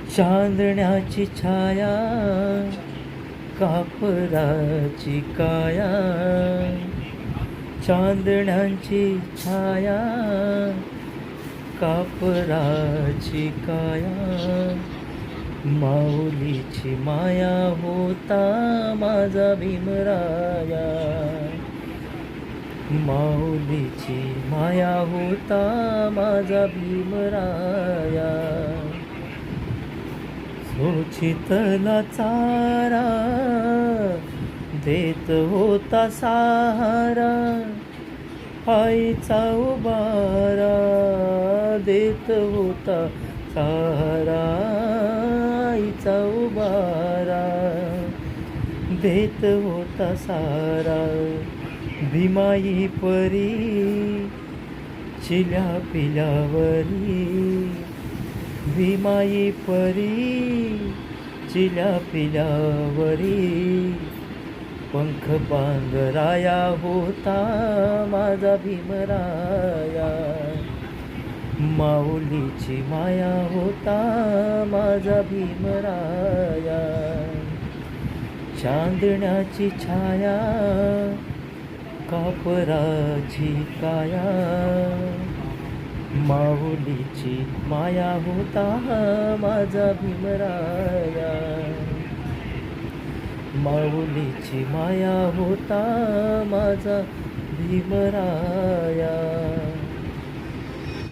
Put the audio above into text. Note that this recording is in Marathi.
चांदण्याची छाया कापराची काया, चांदण्याची छाया कापराची काया, माऊलीची माया होता माझा भीमराया, माऊलीची माया होता माझा भीमराया. सोचितला चारा देत होता सहारा, आईचा उबारा देत होता सहारा, आईचा उबारा देत होता सारा. भीमाई परी चिल्या पिल्यावरी, भीमाई परी चिल्या पिल्यावरी, पंख पांघराया होता माझा भीमराया, माऊलीची माया होता माझा भीमराया. चांदण्याची छाया कापराची काया, माऊलीची माया होता माझा भीमराया, माऊलीची माया होता माझा भीमराया.